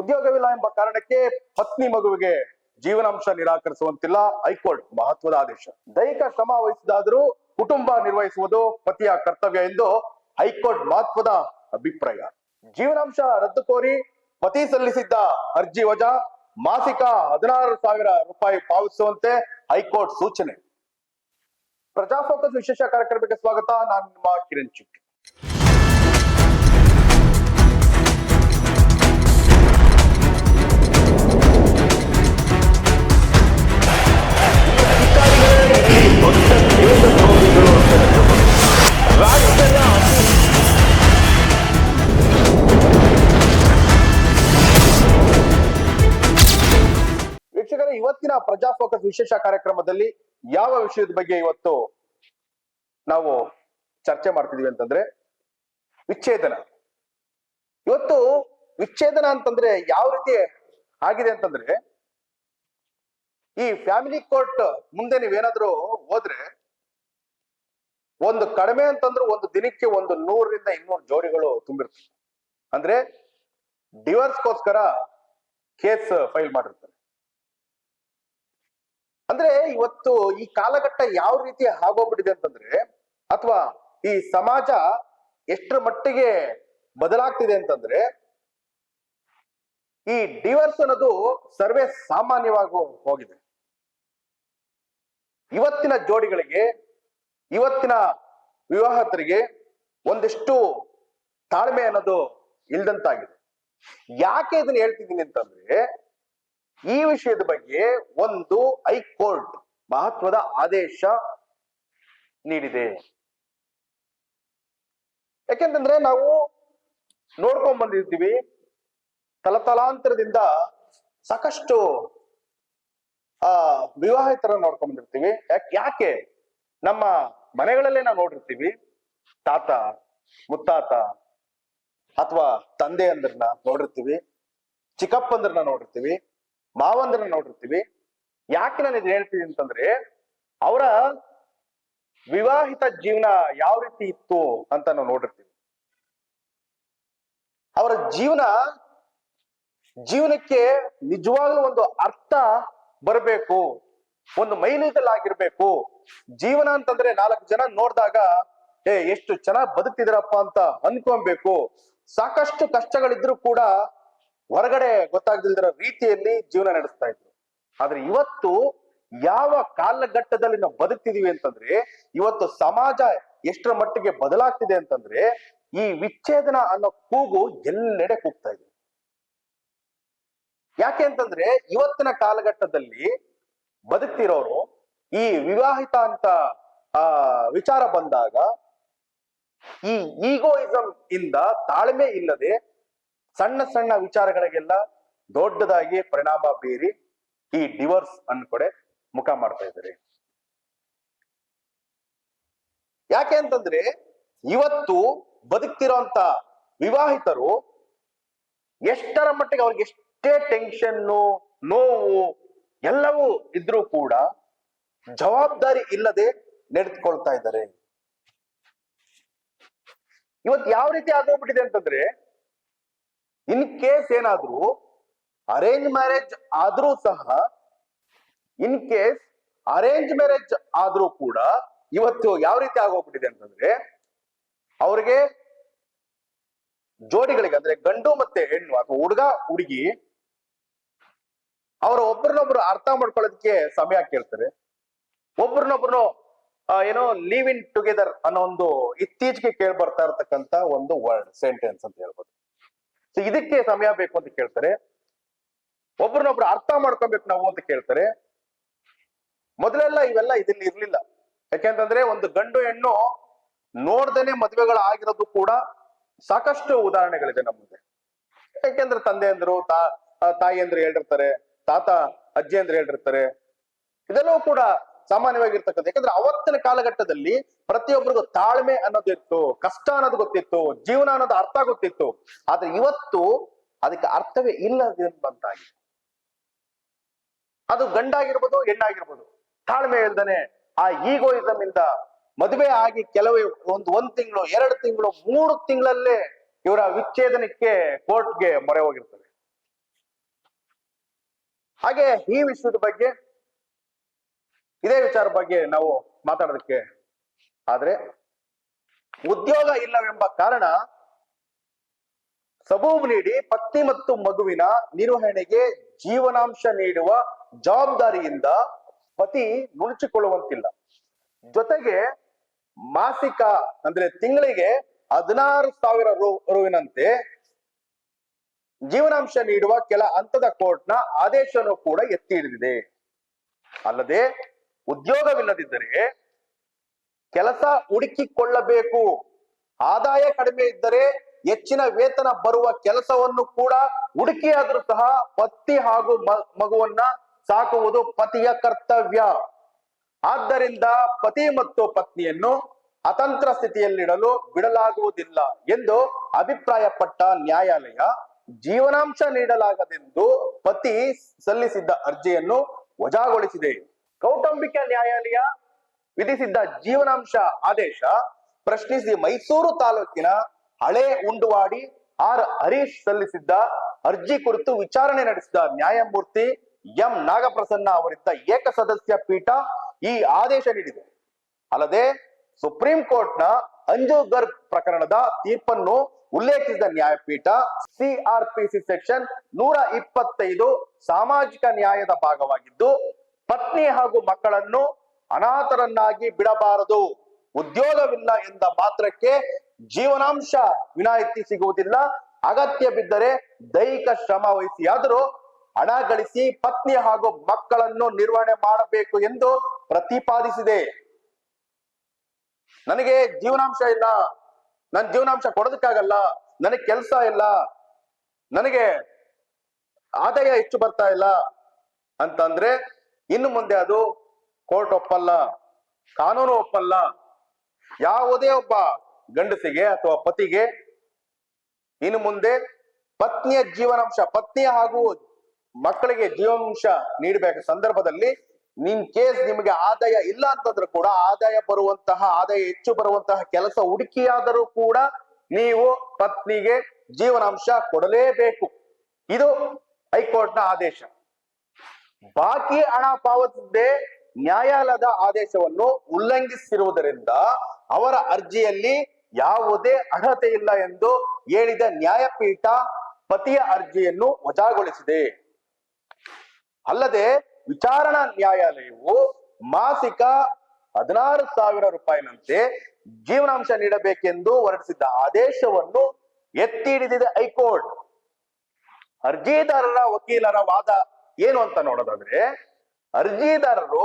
ಉದ್ಯೋಗವಿಲ್ಲ ಎಂಬ ಕಾರಣಕ್ಕೆ ಪತ್ನಿ ಮಗುವಿಗೆ ಜೀವನಾಂಶ ನಿರಾಕರಿಸುವಂತಿಲ್ಲ. ಹೈಕೋರ್ಟ್ ಮಹತ್ವದ ಆದೇಶ. ದೈಹಿಕ ಶ್ರಮ ವಹಿಸಿದಾದರೂ ಕುಟುಂಬ ನಿರ್ವಹಿಸುವುದು ಪತಿಯ ಕರ್ತವ್ಯ ಎಂದು ಹೈಕೋರ್ಟ್ ಮಹತ್ವದ ಅಭಿಪ್ರಾಯ. ಜೀವನಾಂಶ ರದ್ದು ಕೋರಿ ಪತಿ ಸಲ್ಲಿಸಿದ್ದ ಅರ್ಜಿ ವಜಾ, ಮಾಸಿಕ 16,000 ರೂಪಾಯಿ ಪಾವತಿಸುವಂತೆ ಹೈಕೋರ್ಟ್ ಸೂಚನೆ. ಪ್ರಜಾ ಫೋಕಸ್ ವಿಶೇಷ ಕಾರ್ಯಕ್ರಮಕ್ಕೆ ಸ್ವಾಗತ. ನಾನು ನಿಮ್ಮ ಕಿರಣ್ ಚಿಕ್. ವೀಕ್ಷಕರೇ, ಇವತ್ತಿನ ಪ್ರಜಾ ಫೋಕಸ್ ವಿಶೇಷ ಕಾರ್ಯಕ್ರಮದಲ್ಲಿ ಯಾವ ವಿಷಯದ ಬಗ್ಗೆ ಇವತ್ತು ನಾವು ಚರ್ಚೆ ಮಾಡ್ತಿದೀವಿ ಅಂತಂದ್ರೆ ವಿಚ್ಛೇದನ. ಇವತ್ತು ವಿಚ್ಛೇದನ ಅಂತಂದ್ರೆ ಯಾವ ರೀತಿ ಆಗಿದೆ ಅಂತಂದ್ರೆ, ಈ ಫ್ಯಾಮಿಲಿ ಕೋರ್ಟ್ ಮುಂದೆ ನೀವೇನಾದ್ರೂ ಹೋದ್ರೆ ಒಂದು ಕಡಿಮೆ ಅಂತಂದ್ರೆ ಒಂದು ದಿನಕ್ಕೆ 100 ರಿಂದ 200 ಜೋಡಿಗಳು ತುಂಬಿರ್ತವೆ. ಅಂದ್ರೆ ಡಿವೋರ್ಸ್ಗೋಸ್ಕರ ಕೇಸ್ ಫೈಲ್ ಮಾಡಿರ್ತಾರೆ. ಅಂದ್ರೆ ಇವತ್ತು ಈ ಕಾಲಘಟ್ಟ ಯಾವ ರೀತಿ ಆಗೋಗ್ಬಿಟ್ಟಿದೆ ಅಂತಂದ್ರೆ, ಅಥವಾ ಈ ಸಮಾಜ ಎಷ್ಟರ ಮಟ್ಟಿಗೆ ಬದಲಾಗ್ತಿದೆ ಅಂತಂದ್ರೆ, ಈ ಡಿವೋರ್ಸ್ ಅನ್ನೋದು ಸರ್ವೇ ಸಾಮಾನ್ಯವಾಗಿ ಹೋಗಿದೆ. ಇವತ್ತಿನ ಜೋಡಿಗಳಿಗೆ, ಇವತ್ತಿನ ವಿವಾಹತರಿಗೆ ಒಂದಿಷ್ಟು ತಾಳ್ಮೆ ಅನ್ನೋದು ಇಲ್ದಂತಾಗಿದೆ. ಯಾಕೆ ಇದನ್ನ ಹೇಳ್ತಿದ್ದೀನಿ ಅಂತಂದ್ರೆ, ಈ ವಿಷಯದ ಬಗ್ಗೆ ಒಂದು ಹೈಕೋರ್ಟ್ ಮಹತ್ವದ ಆದೇಶ ನೀಡಿದೆ. ಯಾಕೆಂತಂದ್ರೆ ನಾವು ನೋಡ್ಕೊಂಡ್ ಬಂದಿರ್ತೀವಿ, ತಲತಲಾಂತರದಿಂದ ಸಾಕಷ್ಟು ವಿವಾಹಿತರ ನೋಡ್ಕೊಂಡ್ ಬಂದಿರ್ತೀವಿ. ಯಾಕೆ ನಮ್ಮ ಮನೆಗಳಲ್ಲೇ ನಾವು ನೋಡಿರ್ತೀವಿ, ತಾತ ಮುತ್ತಾತ ಅಥವಾ ತಂದೆ ಅಂದ್ರನ್ನ ನೋಡಿರ್ತೀವಿ, ಚಿಕ್ಕಪ್ಪಂದ್ರನ್ನ ನೋಡಿರ್ತೀವಿ, ಮಾವಂದ್ರನ್ನ ನೋಡಿರ್ತೀವಿ. ಯಾಕೆ ನಾನು ಇದು ಹೇಳ್ತೀನಿ ಅಂತಂದ್ರೆ, ಅವರ ವಿವಾಹಿತ ಜೀವನ ಯಾವ ರೀತಿ ಇತ್ತು ಅಂತ ನಾವು ನೋಡಿರ್ತೀವಿ. ಅವರ ಜೀವನಕ್ಕೆ ನಿಜವಾಗ್ಲೂ ಒಂದು ಅರ್ಥ ಬರಬೇಕು, ಒಂದು ಮೈಲಿಗಲ್ಲಾಗಿರ್ಬೇಕು. ಜೀವನ ಅಂತಂದ್ರೆ 4 ಜನ ನೋಡಿದಾಗ ಎಷ್ಟು ಚೆನ್ನಾಗಿ ಬದುಕ್ತಿದ್ರಪ್ಪ ಅಂತ ಅನ್ಕೊಬೇಕು. ಸಾಕಷ್ಟು ಕಷ್ಟಗಳಿದ್ರು ಕೂಡ ಹೊರಗಡೆ ಗೊತ್ತಾಗ್ದಿಲ್ದಿರೋ ರೀತಿಯಲ್ಲಿ ಜೀವನ ನಡೆಸ್ತಾ ಇದ್ರು. ಆದ್ರೆ ಇವತ್ತು ಯಾವ ಕಾಲಘಟ್ಟದಲ್ಲಿ ನಾವು ಬದುಕ್ತಿದೀವಿ ಅಂತಂದ್ರೆ, ಇವತ್ತು ಸಮಾಜ ಎಷ್ಟರ ಮಟ್ಟಿಗೆ ಬದಲಾಗ್ತಿದೆ ಅಂತಂದ್ರೆ, ಈ ವಿಚ್ಛೇದನ ಅನ್ನೋ ಕೂಗು ಎಲ್ಲೆಡೆ ಕೂಗ್ತಾ ಇದೆ. ಯಾಕೆ ಅಂತಂದ್ರೆ, ಇವತ್ತಿನ ಕಾಲಘಟ್ಟದಲ್ಲಿ ಬದುಕ್ತಿರೋರು ಈ ವಿವಾಹಿತ ಅಂತ ವಿಚಾರ ಬಂದಾಗ ಈ ಈಗೋಯಿಸಂ ಇಂದ ತಾಳ್ಮೆ ಇಲ್ಲದೆ ಸಣ್ಣ ಸಣ್ಣ ವಿಚಾರಗಳಿಗೆಲ್ಲ ದೊಡ್ಡದಾಗಿ ಪರಿಣಾಮ ಬೀರಿ ಈ ಡಿವೋರ್ಸ್ ಕಡೆ ಮುಖ ಮಾಡ್ತಾ ಇದ್ದಾರೆ. ಯಾಕೆ ಅಂತಂದ್ರೆ, ಇವತ್ತು ಬದುಕ್ತಿರೋಂತ ವಿವಾಹಿತರು ಎಷ್ಟರ ಮಟ್ಟಿಗೆ ಅವ್ರಿಗೆ ಎಷ್ಟೇ ಟೆನ್ಷನ್ನು, ನೋವು ಎಲ್ಲವೂ ಇದ್ರೂ ಕೂಡ ಜವಾಬ್ದಾರಿ ಇಲ್ಲದೆ ನಡೆದುಕೊಳ್ತಾ ಇದ್ದಾರೆ. ಇವತ್ತು ಯಾವ ರೀತಿ ಆಗೋಗ್ಬಿಟ್ಟಿದೆ ಅಂತಂದ್ರೆ, ಇನ್ ಕೇಸ್ ಏನಾದ್ರೂ ಅರೇಂಜ್ ಮ್ಯಾರೇಜ್ ಆದ್ರೂ ಸಹ, ಇನ್ ಕೇಸ್ ಅರೇಂಜ್ ಮ್ಯಾರೇಜ್ ಆದ್ರೂ ಕೂಡ ಇವತ್ತು ಯಾವ ರೀತಿ ಆಗೋಗ್ಬಿಟ್ಟಿದೆ ಅಂತಂದ್ರೆ, ಅವ್ರಿಗೆ ಜೋಡಿಗಳಿಗೆ ಅಂದ್ರೆ ಗಂಡು ಮತ್ತೆ ಹೆಣ್ಣು ಅಥವಾ ಹುಡುಗ ಹುಡುಗಿ ಅವರು ಒಬ್ರನ್ನೊಬ್ರು ಅರ್ಥ ಮಾಡ್ಕೊಳ್ಳೋದಕ್ಕೆ ಸಮಯ ಕೇಳ್ತಾರೆ. ಒಬ್ರನ್ನೊಬ್ರು ಏನೋ ಲಿವ್ ಇನ್ ಟುಗೆದರ್ ಅನ್ನೋ ಒಂದು ಇತ್ತೀಚೆಗೆ ಕೇಳಿ ಬರ್ತಾ ಇರತಕ್ಕಂತ ಒಂದು ವರ್ಡ್, ಸೆಂಟೆನ್ಸ್ ಅಂತ ಹೇಳ್ಬೋದು. ಸೊ ಇದಕ್ಕೆ ಸಮಯ ಬೇಕು ಅಂತ ಕೇಳ್ತಾರೆ. ಒಬ್ರನ್ನೊಬ್ರು ಅರ್ಥ ಮಾಡ್ಕೊಬೇಕು ನಾವು ಅಂತ ಕೇಳ್ತಾರೆ. ಮೊದಲೆಲ್ಲ ಇವೆಲ್ಲ ಇದನ್ನ ಇರ್ಲಿಲ್ಲ. ಯಾಕೆಂತಂದ್ರೆ ಒಂದು ಗಂಡು ಹೆಣ್ಣು ನೋಡ್ದೇನೆ ಮದುವೆಗಳಾಗಿರೋದು ಕೂಡ ಸಾಕಷ್ಟು ಉದಾಹರಣೆಗಳಿದೆ ನಮ್ಮ ಮುಂದೆ. ಯಾಕೆಂದ್ರೆ ತಂದೆ ಅಂದ್ರು, ತಾಯಿ ಅಂದ್ರೆ ಹೇಳಿರ್ತಾರೆ, ತಾತ ಅಜ್ಜಿ ಅಂದ್ರೆ ಹೇಳಿರ್ತಾರೆ. ಇದೆಲ್ಲವೂ ಕೂಡ ಸಾಮಾನ್ಯವಾಗಿರ್ತಕ್ಕಂಥ. ಯಾಕಂದ್ರೆ ಅವತ್ತಿನ ಕಾಲಘಟ್ಟದಲ್ಲಿ ಪ್ರತಿಯೊಬ್ಬರಿಗೂ ತಾಳ್ಮೆ ಅನ್ನೋದಿತ್ತು, ಕಷ್ಟ ಅನ್ನೋದು ಗೊತ್ತಿತ್ತು, ಜೀವನ ಅನ್ನೋದು ಅರ್ಥ ಗೊತ್ತಿತ್ತು. ಆದ್ರೆ ಇವತ್ತು ಅದಕ್ಕೆ ಅರ್ಥವೇ ಇಲ್ಲದಂತಾಗಿದೆ. ಅದು ಗಂಡಾಗಿರ್ಬೋದು, ಹೆಣ್ಣಾಗಿರ್ಬೋದು, ತಾಳ್ಮೆ ಇಲ್ದಾನೆ ಆ ಈಗೋಯಿಸಂ ಇಂದ ಮದುವೆ ಆಗಿ ಕೆಲವೇ ಒಂದ್ ತಿಂಗಳು, 2 ತಿಂಗಳು, 3 ತಿಂಗಳಲ್ಲೇ ಇವರ ವಿಚ್ಛೇದನಕ್ಕೆ ಕೋರ್ಟ್ಗೆ ಮೊರೆ ಹೋಗಿರ್ತಾರೆ. ಹಾಗೆ ಈ ವಿಷಯದ ಬಗ್ಗೆ, ಇದೇ ವಿಚಾರ ಬಗ್ಗೆ ನಾವು ಮಾತಾಡೋದಕ್ಕೆ ಆದ್ರೆ, ಉದ್ಯೋಗ ಇಲ್ಲವೆಂಬ ಕಾರಣ ಸಬೂಬು ನೀಡಿ ಪತ್ನಿ ಮತ್ತು ಮಗುವಿನ ನಿರ್ವಹಣೆಗೆ ಜೀವನಾಂಶ ನೀಡುವ ಜವಾಬ್ದಾರಿಯಿಂದ ಪತಿ ನುಣುಚಿಕೊಳ್ಳುವಂತಿಲ್ಲ. ಜೊತೆಗೆ ಮಾಸಿಕ ಅಂದ್ರೆ ತಿಂಗಳಿಗೆ 16,000 ರುವಿನಂತೆ ಜೀವನಾಂಶ ನೀಡುವ ಕೆಲ ಹಂತದ ಕೋರ್ಟ್ನ ಆದೇಶವನ್ನು ಕೂಡ ಎತ್ತಿ ಹಿಡಿದಿದೆ. ಅಲ್ಲದೆ ಉದ್ಯೋಗವಿಲ್ಲದಿದ್ದರೆ ಕೆಲಸ ಹುಡುಕಿಕೊಳ್ಳಬೇಕು, ಆದಾಯ ಕಡಿಮೆ ಇದ್ದರೆ ಹೆಚ್ಚಿನ ವೇತನ ಬರುವ ಕೆಲಸವನ್ನು ಕೂಡ ಹುಡುಕಿಯಾದ್ರೂ ಸಹ ಪತಿ ಹಾಗೂ ಮಗುವನ್ನ ಸಾಕುವುದು ಪತಿಯ ಕರ್ತವ್ಯ. ಆದ್ದರಿಂದ ಪತಿ ಮತ್ತು ಪತ್ನಿಯನ್ನು ಅತಂತ್ರ ಸ್ಥಿತಿಯಲ್ಲಿಡಲು ಬಿಡಲಾಗುವುದಿಲ್ಲ ಎಂದು ಅಭಿಪ್ರಾಯಪಟ್ಟ ನ್ಯಾಯಾಲಯ ಜೀವನಾಂಶ ನೀಡಲಾಗದೆಂದು ಪತಿ ಸಲ್ಲಿಸಿದ್ದ ಅರ್ಜಿಯನ್ನು ವಜಾಗೊಳಿಸಿದೆ. ಕೌಟುಂಬಿಕ ನ್ಯಾಯಾಲಯ ವಿಧಿಸಿದ್ದ ಜೀವನಾಂಶ ಆದೇಶ ಪ್ರಶ್ನಿಸಿ ಮೈಸೂರು ತಾಲೂಕಿನ ಹಳೆ ಉಂಡುವಾಡಿ ಹರೀಶ್ ಸಲ್ಲಿಸಿದ್ದ ಅರ್ಜಿ ಕುರಿತು ವಿಚಾರಣೆ ನಡೆಸಿದ ನ್ಯಾಯಮೂರ್ತಿ ಎಂ ನಾಗಪ್ರಸನ್ನ ಅವರಿದ್ದ ಏಕಸದಸ್ಯ ಪೀಠ ಈ ಆದೇಶ ನೀಡಿದೆ. ಅಲ್ಲದೆ ಸುಪ್ರೀಂ ಕೋರ್ಟ್ನ ಅಂಜು ಗರ್ಗ್ ಪ್ರಕರಣದ ತೀರ್ಪನ್ನು ಉಲ್ಲೇಖಿಸಿದ ನ್ಯಾಯಪೀಠ ಸಿಆರ್ಪಿಸಿ ಸೆಕ್ಷನ್ 125 ಸಾಮಾಜಿಕ ನ್ಯಾಯದ ಭಾಗವಾಗಿದ್ದು, ಪತ್ನಿ ಹಾಗೂ ಮಕ್ಕಳನ್ನು ಅನಾಥರನ್ನಾಗಿ ಬಿಡಬಾರದು. ಉದ್ಯೋಗವಿಲ್ಲ ಎಂದ ಮಾತ್ರಕ್ಕೆ ಜೀವನಾಂಶ ವಿನಾಯಿತಿ ಸಿಗುವುದಿಲ್ಲ. ಅಗತ್ಯ ಬಿದ್ದರೆ ದೈಹಿಕ ಶ್ರಮ ವಹಿಸಿಯಾದರೂ ಹಣ ಗಳಿಸಿ ಪತ್ನಿ ಹಾಗೂ ಮಕ್ಕಳನ್ನು ನಿರ್ವಹಣೆ ಮಾಡಬೇಕು ಎಂದು ಪ್ರತಿಪಾದಿಸಿದೆ. ನನಗೆ ಜೀವನಾಂಶ ಇಲ್ಲ, ನನ್ ಜೀವನಾಂಶ ಕೊಡೋದಕ್ಕಾಗಲ್ಲ, ನನಗೆ ಕೆಲಸ ಇಲ್ಲ, ನನಗೆ ಆದಾಯ ಹೆಚ್ಚು ಬರ್ತಾ ಇಲ್ಲ ಅಂತಂದ್ರೆ ಇನ್ನು ಮುಂದೆ ಅದು ಕೋರ್ಟ್ ಒಪ್ಪಲ್ಲ, ಕಾನೂನು ಒಪ್ಪಲ್ಲ. ಯಾವುದೇ ಒಬ್ಬ ಗಂಡಸಿಗೆ ಅಥವಾ ಪತಿಗೆ ಇನ್ನು ಮುಂದೆ ಪತ್ನಿಯ ಜೀವನಾಂಶ, ಪತ್ನಿಯ ಹಾಗೂ ಮಕ್ಕಳಿಗೆ ಜೀವನಾಂಶ ನೀಡಬೇಕ ಸಂದರ್ಭದಲ್ಲಿ ಕೇಸ್ ನಿಮಗೆ ಆದಾಯ ಇಲ್ಲ ಅಂತಂದ್ರೂ ಕೂಡ ಆದಾಯ ಹೆಚ್ಚು ಬರುವಂತಹ ಕೆಲಸ ಹುಡುಕಿಯಾದರೂ ಕೂಡ ನೀವು ಪತ್ನಿಗೆ ಜೀವನಾಂಶ ಕೊಡಲೇಬೇಕು. ಇದು ಹೈಕೋರ್ಟ್ನ ಆದೇಶ. ಬಾಕಿ ಹಣ ಪಾವತಿಸದೆ ನ್ಯಾಯಾಲಯದ ಆದೇಶವನ್ನು ಉಲ್ಲಂಘಿಸಿರುವುದರಿಂದ ಅವರ ಅರ್ಜಿಯಲ್ಲಿ ಯಾವುದೇ ಅರ್ಹತೆ ಇಲ್ಲ ಎಂದು ಹೇಳಿದ ನ್ಯಾಯಪೀಠ ಪತಿಯ ಅರ್ಜಿಯನ್ನು ವಜಾಗೊಳಿಸಿದೆ. ಅಲ್ಲದೆ ವಿಚಾರಣಾ ನ್ಯಾಯಾಲಯವು ಮಾಸಿಕ 16,000 ರೂಪಾಯಿನಂತೆ ಜೀವನಾಂಶ ನೀಡಬೇಕೆಂದು ಹೊರಡಿಸಿದ್ದ ಆದೇಶವನ್ನು ಎತ್ತಿ ಹಿಡಿದಿದೆ ಹೈಕೋರ್ಟ್. ಅರ್ಜಿದಾರರ ವಕೀಲರ ವಾದ ಏನು ಅಂತ ನೋಡೋದಾದ್ರೆ, ಅರ್ಜಿದಾರರು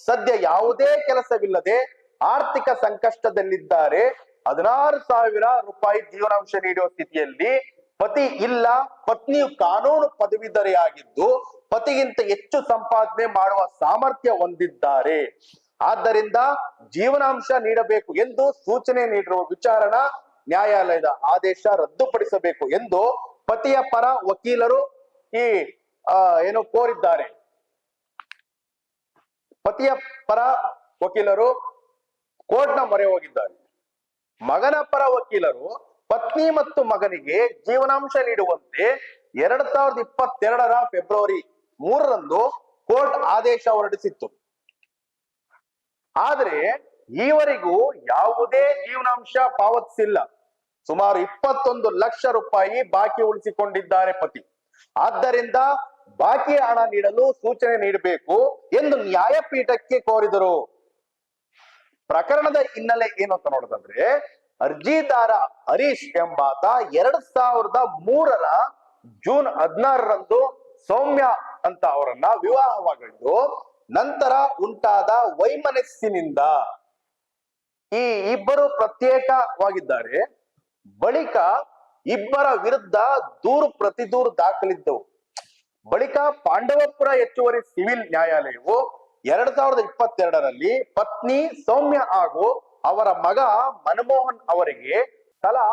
ಸದ್ಯ ಯಾವುದೇ ಕೆಲಸವಿಲ್ಲದೆ ಆರ್ಥಿಕ ಸಂಕಷ್ಟದಲ್ಲಿದ್ದಾರೆ. 16,000 ರೂಪಾಯಿ ಜೀವನಾಂಶ ನೀಡುವ ಸ್ಥಿತಿಯಲ್ಲಿ ಪತಿ ಇಲ್ಲ, ಪತ್ನಿಯು ಕಾನೂನು ಪದವೀಧರೆಯಾಗಿದ್ದು ಪತಿಗಿಂತ ಹೆಚ್ಚು ಸಂಪಾದನೆ ಮಾಡುವ ಸಾಮರ್ಥ್ಯ ಹೊಂದಿದ್ದಾರೆ. ಆದ್ದರಿಂದ ಜೀವನಾಂಶ ನೀಡಬೇಕು ಎಂದು ಸೂಚನೆ ನೀಡಿರುವ ವಿಚಾರಣಾ ನ್ಯಾಯಾಲಯದ ಆದೇಶ ರದ್ದುಪಡಿಸಬೇಕು ಎಂದು ಪತಿಯ ಪರ ವಕೀಲರು ಕೋರಿದ್ದಾರೆ. ಪತಿಯ ಪರ ವಕೀಲರು ಕೋರ್ಟ್ನ ಮೊರೆ ಹೋಗಿದ್ದಾರೆ. ಮಗನ ಪರ ವಕೀಲರು ಪತ್ನಿ ಮತ್ತು ಮಗನಿಗೆ ಜೀವನಾಂಶ ನೀಡುವಂತೆ 2022 ಫೆಬ್ರವರಿ 3ರಂದು ಕೋರ್ಟ್ ಆದೇಶ ಹೊರಡಿಸಿತ್ತು. ಆದರೆ ಈವರೆಗೂ ಯಾವುದೇ ಜೀವನಾಂಶ ಪಾವತಿಸಿಲ್ಲ. ಸುಮಾರು 21 ಲಕ್ಷ ರೂಪಾಯಿ ಬಾಕಿ ಉಳಿಸಿಕೊಂಡಿದ್ದಾರೆ ಪತಿ. ಆದ್ದರಿಂದ ಬಾಕಿ ಹಣ ನೀಡಲು ಸೂಚನೆ ನೀಡಬೇಕು ಎಂದು ನ್ಯಾಯಪೀಠಕ್ಕೆ ಕೋರಿದರು. ಪ್ರಕರಣದ ಹಿನ್ನೆಲೆ ಏನು ಅಂತ ನೋಡೋದಾದ್ರೆ, ಅರ್ಜಿದಾರ ಹರೀಶ್ ಎಂಬಾತ 2003ರ ಜೂನ್ 16ರಂದು ಸೌಮ್ಯ ಅಂತ ಅವರನ್ನ ವಿವಾಹವಾಗಿದ್ದು, ನಂತರ ಉಂಟಾದ ವೈಮನಸ್ಸಿನಿಂದ ಈ ಇಬ್ಬರು ಪ್ರತ್ಯೇಕವಾಗಿದ್ದಾರೆ. ಬಳಿಕ ಇಬ್ಬರ ವಿರುದ್ಧ ಪ್ರತಿದೂರು ದಾಖಲಿದ್ದವು. ಬಳಿಕ ಪಾಂಡವಪುರ ಹೆಚ್ಚುವರಿ ಸಿವಿಲ್ ನ್ಯಾಯಾಲಯವು 2022ರಲ್ಲಿ ಪತ್ನಿ ಸೌಮ್ಯ ಹಾಗೂ ಅವರ ಮಗ ಮನಮೋಹನ್ ಅವರಿಗೆ ತಲಾ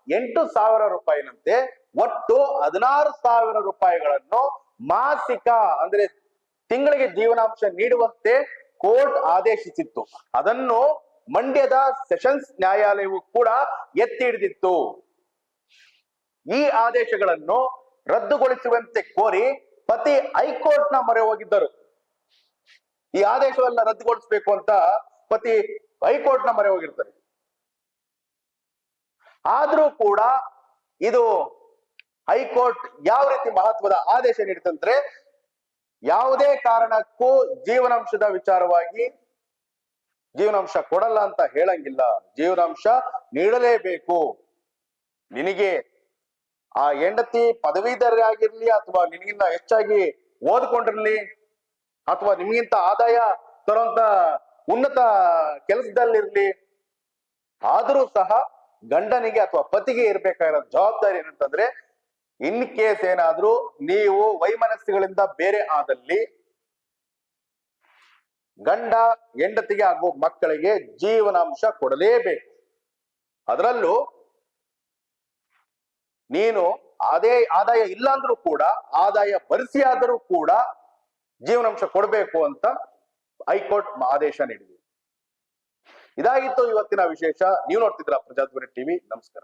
8,000 ರೂಪಾಯಿನಂತೆ ಒಟ್ಟು 16,000 ರೂಪಾಯಿಗಳನ್ನು ಮಾಸಿಕ ಅಂದ್ರೆ ತಿಂಗಳಿಗೆ ಜೀವನಾಂಶ ನೀಡುವಂತೆ ಕೋರ್ಟ್ ಆದೇಶಿಸಿತ್ತು. ಅದನ್ನು ಮಂಡ್ಯದ ಸೆಷನ್ಸ್ ನ್ಯಾಯಾಲಯವು ಕೂಡ ಎತ್ತಿ ಹಿಡಿದಿತ್ತು. ಈ ಆದೇಶಗಳನ್ನು ರದ್ದುಗೊಳಿಸುವಂತೆ ಕೋರಿ ಪತಿ ಹೈಕೋರ್ಟ್ ನ ಮೊರೆ ಹೋಗಿದ್ದರು. ಈ ಆದೇಶವನ್ನ ರದ್ದುಗೊಳಿಸಬೇಕು ಅಂತ ಪತಿ ಹೈಕೋರ್ಟ್ ನ ಮೊರೆ ಹೋಗಿರ್ತಾರೆ. ಆದ್ರೂ ಕೂಡ ಇದು ಹೈಕೋರ್ಟ್ ಯಾವ ರೀತಿ ಮಹತ್ವದ ಆದೇಶ ನೀಡಿತಂದ್ರೆ, ಯಾವುದೇ ಕಾರಣಕ್ಕೂ ಜೀವನಾಂಶದ ವಿಚಾರವಾಗಿ ಜೀವನಾಂಶ ಕೊಡಲ್ಲ ಅಂತ ಹೇಳಂಗಿಲ್ಲ. ಜೀವನಾಂಶ ನೀಡಲೇಬೇಕು. ನಿನಗೆ ಆ ಹೆಂಡತಿ ಪದವೀಧರ ಆಗಿರ್ಲಿ ಅಥವಾ ನಿನಗಿಂತ ಹೆಚ್ಚಾಗಿ ಓದ್ಕೊಂಡಿರ್ಲಿ ಅಥವಾ ನಿಮಗಿಂತ ಆದಾಯ ತರುವಂತ ಉನ್ನತ ಕೆಲಸದಲ್ಲಿರ್ಲಿ, ಆದರೂ ಸಹ ಗಂಡನಿಗೆ ಅಥವಾ ಪತಿಗೆ ಇರ್ಬೇಕಾಗಿರೋ ಜವಾಬ್ದಾರಿ ಏನಂತಂದ್ರೆ, ಇನ್ ಕೇಸ್ ಏನಾದ್ರೂ ನೀವು ವೈಮನಸ್ಸುಗಳಿಂದ ಬೇರೆ ಆದಲ್ಲಿ ಗಂಡ ಹೆಂಡತಿಗೆ ಹಾಗೂ ಮಕ್ಕಳಿಗೆ ಜೀವನಾಂಶ ಕೊಡಲೇಬೇಕು. ಅದರಲ್ಲೂ ನೀನು ಆದಾಯ ಇಲ್ಲ ಅಂದ್ರೂ ಕೂಡ ಆದಾಯ ಭರಿಸಿ ಆದರೂ ಕೂಡ ಜೀವನಾಂಶ ಕೊಡಬೇಕು ಅಂತ ಹೈಕೋರ್ಟ್ ಆದೇಶ ನೀಡಿದೆ. ಇದಾಗಿತ್ತು ಇವತ್ತಿನ ವಿಶೇಷ. ನೀವು ನೋಡ್ತಿದ್ರ ಪ್ರಜಾಧ್ವನಿ ಟಿವಿ. ನಮಸ್ಕಾರ.